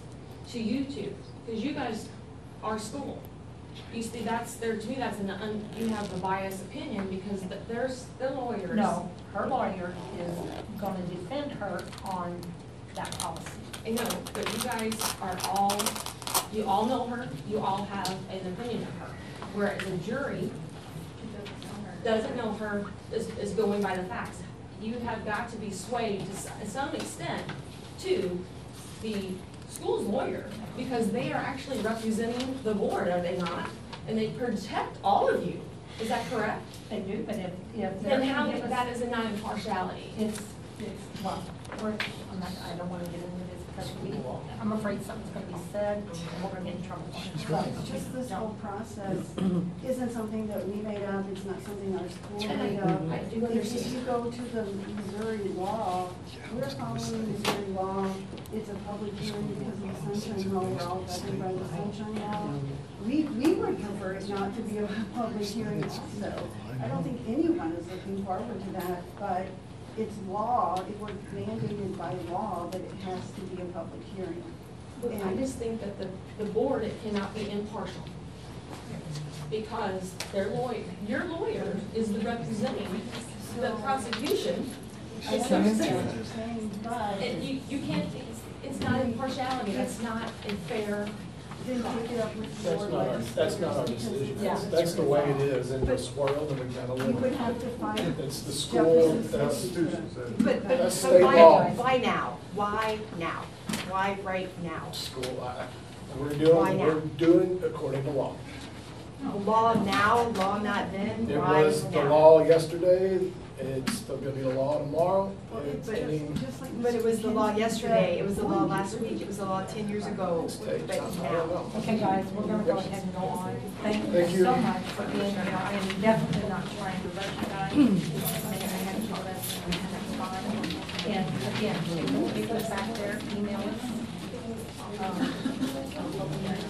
to you two? Because you guys are school. You see, to me, that's you have a biased opinion, because there's the lawyers. No, her lawyer is gonna defend her on that policy. I know, but you guys are you all know her, you all have an opinion of her. Whereas a jury doesn't know her, is going by the facts. You have got to be swayed to some extent to the school's lawyer, because they are actually representing the board, are they not? And they protect all of you. Is that correct? They do, but if then how that is not impartiality? It's well, I don't want to get into this because I'm afraid something's going to be said and we're going to get in trouble. Just this whole process isn't something that we made up, it's not something our school made up. If you go to the Missouri law, we're following Missouri law. It's a public hearing because of the Sunshine Law, we're all governed by the Sunshine Law. We would prefer it not to be a public hearing also. I don't think anyone is looking forward to that, but it's law, it was mandated by law that it has to be a public hearing. But I just think that the board, it cannot be impartial. Because your lawyer is the representing the prosecution, I understand what you're saying, but. You can't, it's not impartiality, that's not a fair. Then take it up with the That's board. not our, that's not our decision. Yeah. That's the way it is in this world, and we gotta You live would with it. have to find. It's the school, that's, But that's state why, law. why now? Why now? Why right now? School, Why we're now? doing according to law. Law now, law not then? It Why was the now? law yesterday, it's still gonna be the law tomorrow. It's But getting, but it was the law yesterday, it was the law last week, it was the law 10 years ago, but I don't now. know. Okay, guys, we're gonna go ahead and go on. Thank Thank you you. so much for being here. I am definitely not trying to rush you guys. I have to listen, and that's fine. And again, if you leave us back there, email us.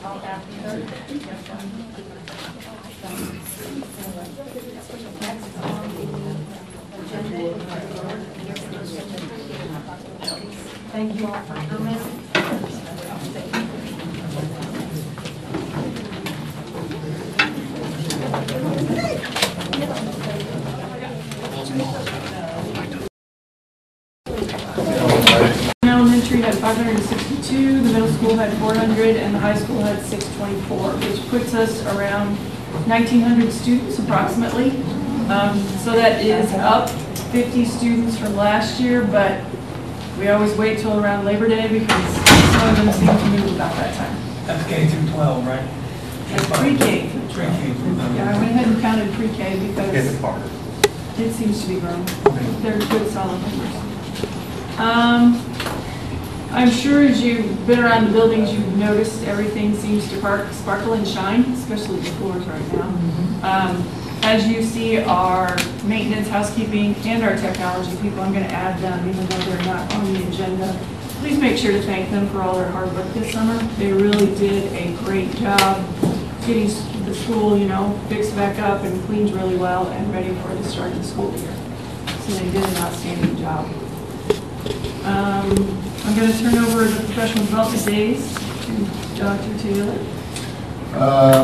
I'll ask you. Next on the agenda. Thank you all for coming. Elementary had 562, the middle school had 400, and the high school had 624, which puts us around 1,900 students approximately. So that is up 50 students from last year, but we always wait till around Labor Day because some of them seem to move about that time. That's K through 12, right? And pre-K. Pre-K. Yeah, I went ahead and counted pre-K because it seems to be growing. They're good solid numbers. I'm sure as you've been around the buildings, you've noticed everything seems to sparkle and shine, especially the floors right now. As you see, our maintenance, housekeeping, and our technology people, I'm going to add them even though they're not on the agenda. Please make sure to thank them for all their hard work this summer. They really did a great job getting the school, fixed back up and cleaned really well and ready for the start of the school year. So they did an outstanding job. I'm going to turn over the professional development days to Dr. Taylor.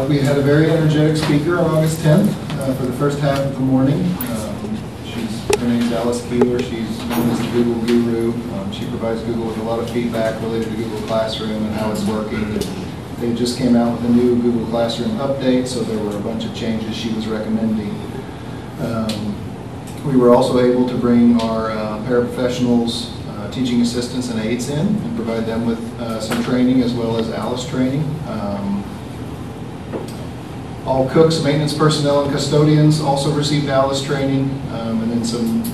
We had a very energetic speaker on August 10th for the first half of the morning. Her name's Alice Keeler. She's known as the Google Guru. She provides Google with a lot of feedback related to Google Classroom and how it's working. They just came out with a new Google Classroom update, so there were a bunch of changes she was recommending. We were also able to bring our paraprofessionals, teaching assistants and aides in and provide them with some training as well as Alice training. All cooks, maintenance personnel, and custodians also received Alice training, and then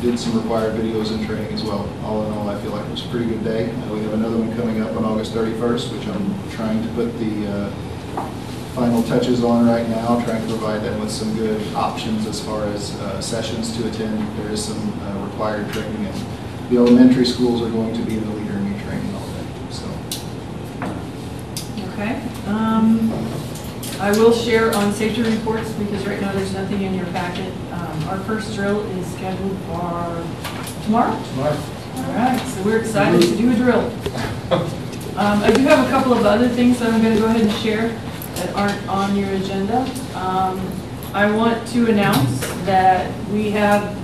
did some required videos and training as well. All in all, I feel like it was a pretty good day. We have another one coming up on August 31st, which I'm trying to put the final touches on right now, trying to provide them with some good options as far as sessions to attend. There is some required training, and the elementary schools are going to be in the Leader in Me training all day. So. Okay. I will share on safety reports because right now there's nothing in your packet. Our first drill is scheduled for tomorrow. Tomorrow. All right, so we're excited to do a drill. I do have a couple of other things that I'm going to go ahead and share that aren't on your agenda. I want to announce that we have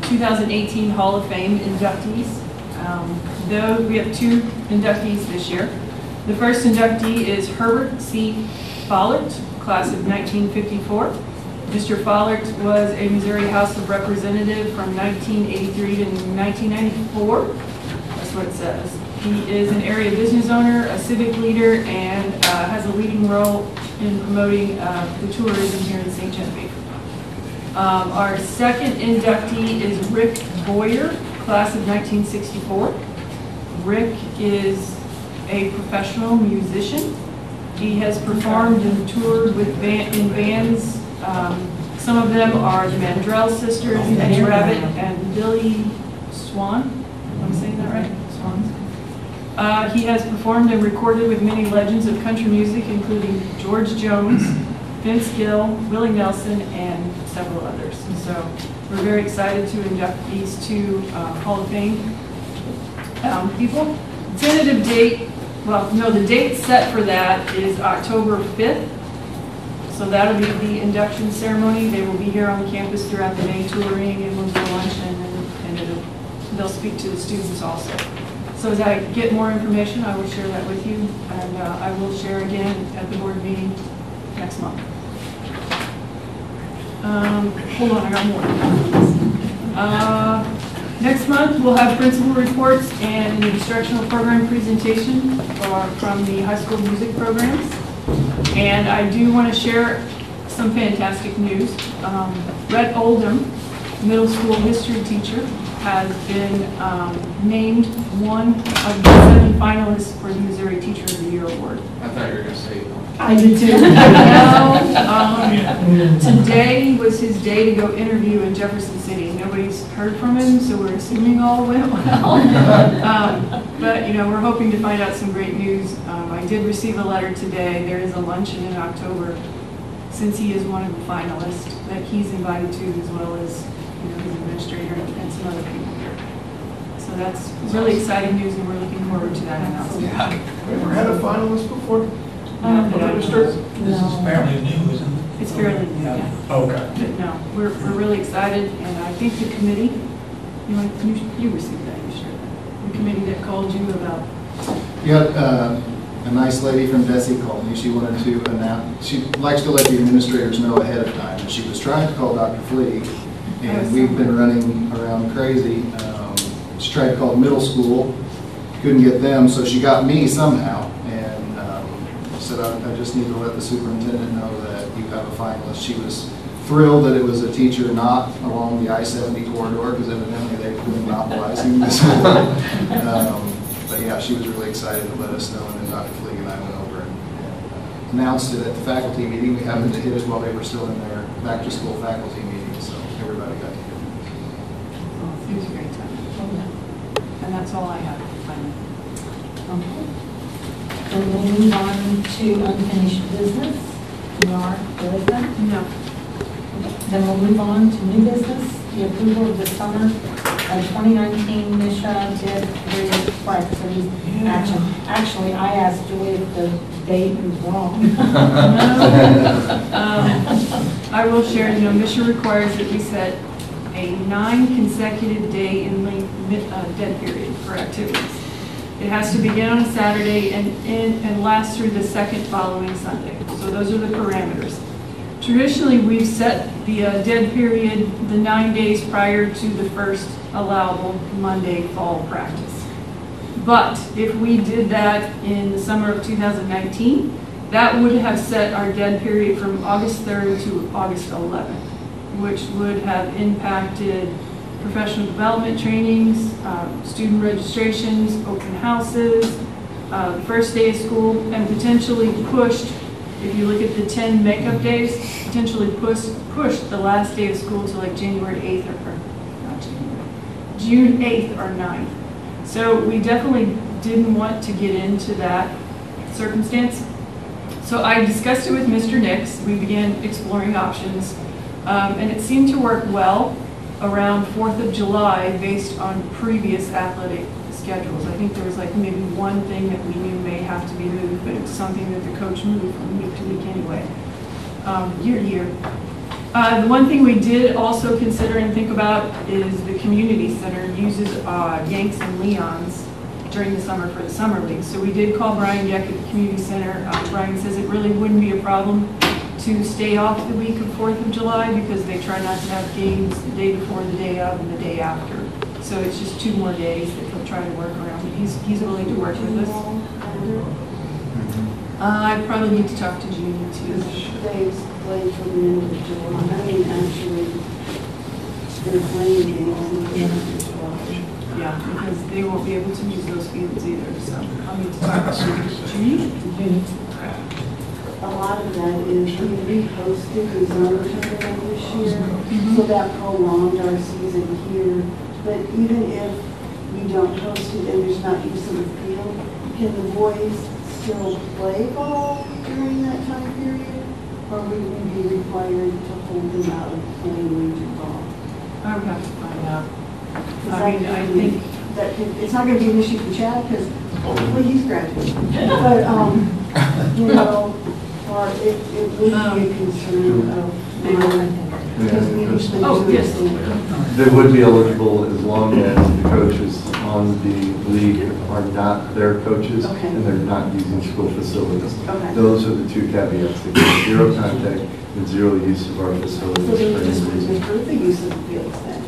2018 Hall of Fame inductees. Though we have 2 inductees this year. The first inductee is Herbert C. Follett, class of 1954. Mr. Follett was a Missouri House of Representative from 1983 to 1994. That's what it says. He is an area business owner, a civic leader, and has a leading role in promoting the tourism here in St. Genevieve. Our second inductee is Rick Boyer, class of 1964. Rick is a professional musician. He has performed and toured with in bands. Some of them are the Mandrell Sisters, Eddie Rabbit, and Billy Swan. Am I saying that right? Swans. He has performed and recorded with many legends of country music, including George Jones, Vince Gill, Willie Nelson, and several others. And so we're very excited to induct these 2 Hall of Fame people. Tentative date, well, no, the date set for that is October 5th. So that'll be the induction ceremony. They will be here on campus throughout the day touring, and we'll do lunch and and they'll speak to the students also. So as I get more information, I will share that with you, and I will share again at the board meeting next month. Hold on, I got more. Next month, we'll have principal reports and an instructional program presentation from the high school music programs. And I do want to share some fantastic news. Rhett Oldham, middle school history teacher, has been named one of the 7 finalists for the Missouri Teacher of the Year Award. I thought you were going to say. I did too. Today was his day to go interview in Jefferson City. Nobody's heard from him, so we're assuming all went well. But you know, we're hoping to find out some great news. I did receive a letter today. There is a luncheon in October, since he is one of the finalists, that he's invited to, as well as his administrator and some other people here. So that's really exciting news, and we're looking forward to that announcement. Ever had a finalist before? This is fairly new, isn't it? It's fairly new, yeah. Okay. But no, we're really excited, and I think the committee, you received that, you shared that. The committee that called you about. Yeah, a nice lady from Desi called me. She wanted to announce, she likes to let the administrators know ahead of time. And she was trying to call Dr. Fleeg, and we've been running around crazy. She tried to call middle school, couldn't get them, so she got me somehow. Said, I just need to let the superintendent know that you have a finalist. She was thrilled that it was a teacher not along the I-70 corridor, because evidently they've been monopolizing this one. But yeah, she was really excited to let us know, and then Dr. Fleeg and I went over and announced it at the faculty meeting. We happened to hit it while they were still in their back-to-school faculty meeting, so everybody got to hear it. It was a great time. And that's all I have, finally. Okay. Then we'll move on to unfinished business. You are, there is that? No. Then we'll move on to new business, the approval of the summer of 2019 Misha bid period flexibility action. Actually, I asked Julie if the date was wrong. I will share, Misha requires that we set a 9 consecutive day in length dead period for activities. It has to begin on a Saturday and last through the second following Sunday. So those are the parameters. Traditionally, we've set the dead period the 9 days prior to the first allowable Monday fall practice. But if we did that in the summer of 2019, that would have set our dead period from August 3rd to August 11th, which would have impacted professional development trainings, student registrations, open houses, first day of school, and potentially pushed, if you look at the 10 makeup days, potentially pushed the last day of school to like January 8th or not January, June 8th or 9th. So we definitely didn't want to get into that circumstance. So I discussed it with Mr. Nix. We began exploring options, and it seemed to work well around 4th of July based on previous athletic schedules. I think there was like maybe one thing that we knew may have to be moved, but it was something that the coach moved from week to week anyway, year to year. The one thing we did also consider and think about is the community center uses Yanks and Leons during the summer for the summer league. So we did call Brian Yeck at the community center. Brian says it really wouldn't be a problem to stay off the week of 4th of July because they try not to have games the day before, the day of, and the day after. So it's just 2 more days that he'll try to work around. He's willing to work with us. I probably need to talk to Judy too. Days played from the end of July. I mean, actually, they're playing games in the end of July. Yeah, because they won't be able to use those fields either. So I'll need to talk to Judy. A lot of that is, we hosted the summer tournament this year, so that prolonged our season here. But even if we don't host it and there's not use of the field, can the boys still play ball during that time period? Or would we be required to hold them out of playing region ball? I would have to find out. I think that it's not going to be an issue for Chad because hopefully he's graduating. But, or it would be a concern of Oh, yes. They would be eligible as long as the coaches on the league are not their coaches and they're not using school facilities. Okay. Those are the two caveats. They get zero contact and zero use of our facilities So they for would any just reason. refer the use of the fields then?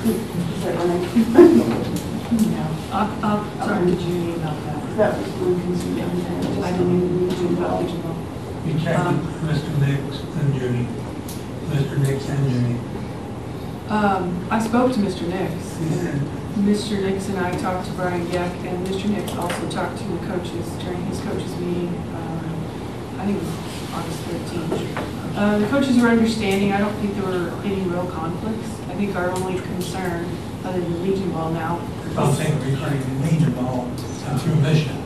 Is that right? Sorry, did you need about that? That was one concern. I didn't even read too well. You checked with Mr. Nix and Judy. Mr. Nix and Judy. I spoke to Mr. Nix. He said, Mr. Nix and I talked to Brian Geck, and Mr. Nix also talked to the coaches during his coaches meeting, I think it was August 13th. The coaches were understanding. I don't think there were any real conflicts. I think our only concern, other than Legion Ball now, I'm saying regarding the Legion Ball through Mission.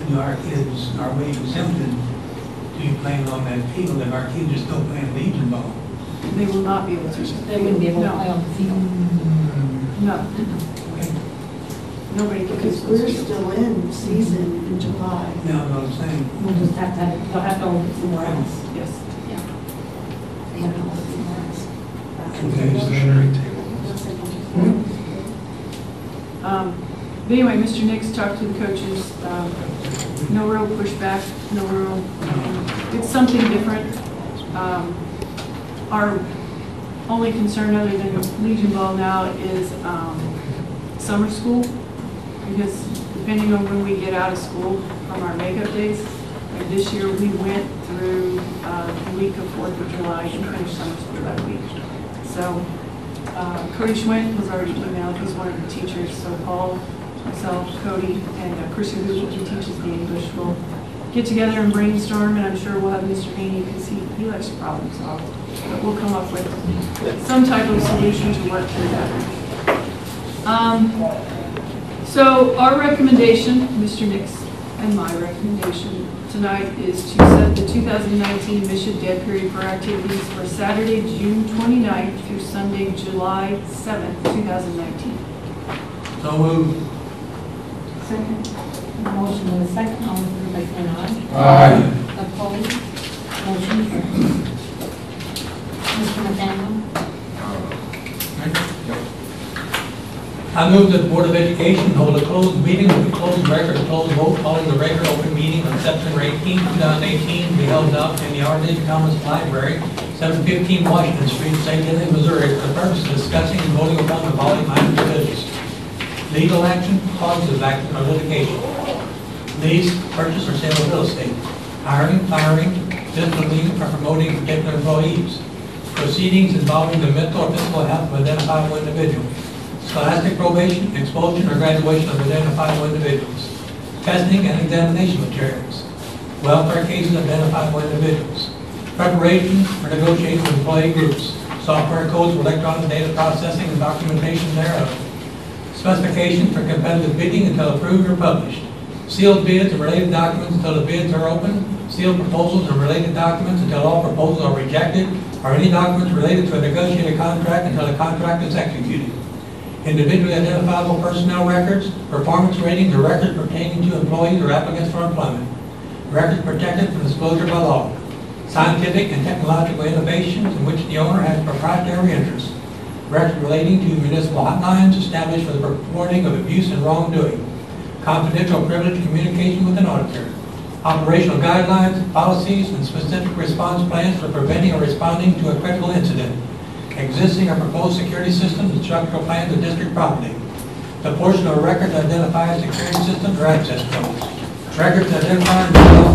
You know, our kids, are we exempted to be playing on that field if our kids are still playing Legion Ball? they will not be able to. They wouldn't be able to play on the field. No. Nobody can. Because we're still in season in July. You know what I'm saying? We'll just have to, they'll have to hold it somewhere else. Yes. Yeah. They have to hold it somewhere else. But anyway, Mr. Nix talked to the coaches, no real pushback, no real, it's something different. Our only concern other than Legion Ball now is summer school, because depending on when we get out of school from our makeup days, like this year we went through the week of 4th of July and finished summer school that week. So Cody Schwint was already emailed, he's one of the teachers, so Paul, myself, Cody, and Chris who teaches the English will get together and brainstorm, and I'm sure we'll have Mr. Haney, because he likes to problem solve. But we'll come up with some type of solution to work through that. So our recommendation, Mr. Nix and my recommendation tonight is to set the 2019 Mission Dead Period for activities for Saturday, June 29th through Sunday, July 7th, 2019. So moved. Second. Motion and a second, all in favor by saying aye. Aye. Opposed? Motion carries. Mr. McDaniel? I move that the Board of Education hold a closed meeting with a closed record, closed vote following the regular open meeting on September 18, 2018, to be held up in the R.D. Thomas Library, 715 Washington Street, St. Genevieve, Missouri, for the purpose of discussing and voting upon the following items of business: legal action, causes of action, or litigation; lease, purchase, or sale of real estate; hiring, firing, disciplining, or promoting particular employees; proceedings involving the mental or physical health of identifiable individuals; scholastic probation, expulsion, or graduation of identifiable individuals; testing and examination materials; welfare cases of identifiable individuals; preparation or negotiation with employee groups; software codes for electronic data processing and documentation thereof; specifications for competitive bidding until approved or published; sealed bids and related documents until the bids are open; sealed proposals and related documents until all proposals are rejected, or any documents related to a negotiated contract until the contract is executed; individually identifiable personnel records, performance ratings, or records pertaining to employees or applicants for employment; records protected from disclosure by law; scientific and technological innovations in which the owner has proprietary interests; records relating to municipal hotlines established for the reporting of abuse and wrongdoing; confidential privileged communication with an auditor; operational guidelines, policies, and specific response plans for preventing or responding to a critical incident; existing or proposed security systems and structural plans of district property; the portion of a record that identifies security systems or access codes; records that identify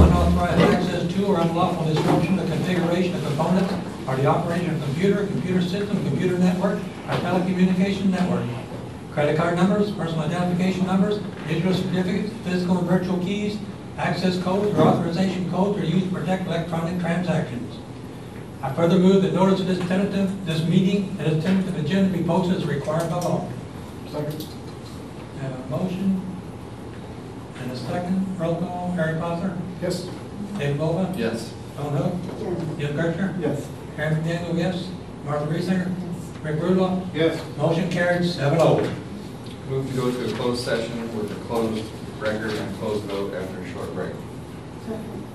unauthorized access to or unlawful disruption of configuration of components or the operation of computer, computer system, computer network, or telecommunication network; credit card numbers, personal identification numbers, digital certificates, physical and virtual keys, access codes, or authorization codes are used to protect electronic transactions. I further move that notice of this meeting and its tentative agenda be posted as required by law. Second. Have a motion and a second. Roll call. Harry Potter? Yes. David Bova? Yes. Don Hook? Yes. Jim Kirchner? Yes. Karen McDaniel, yes. Martha Reesinger? Rick Rudolph? Yes. Motion carried 7-0. Move to go to a closed session with a closed record and closed vote after a short break. Second.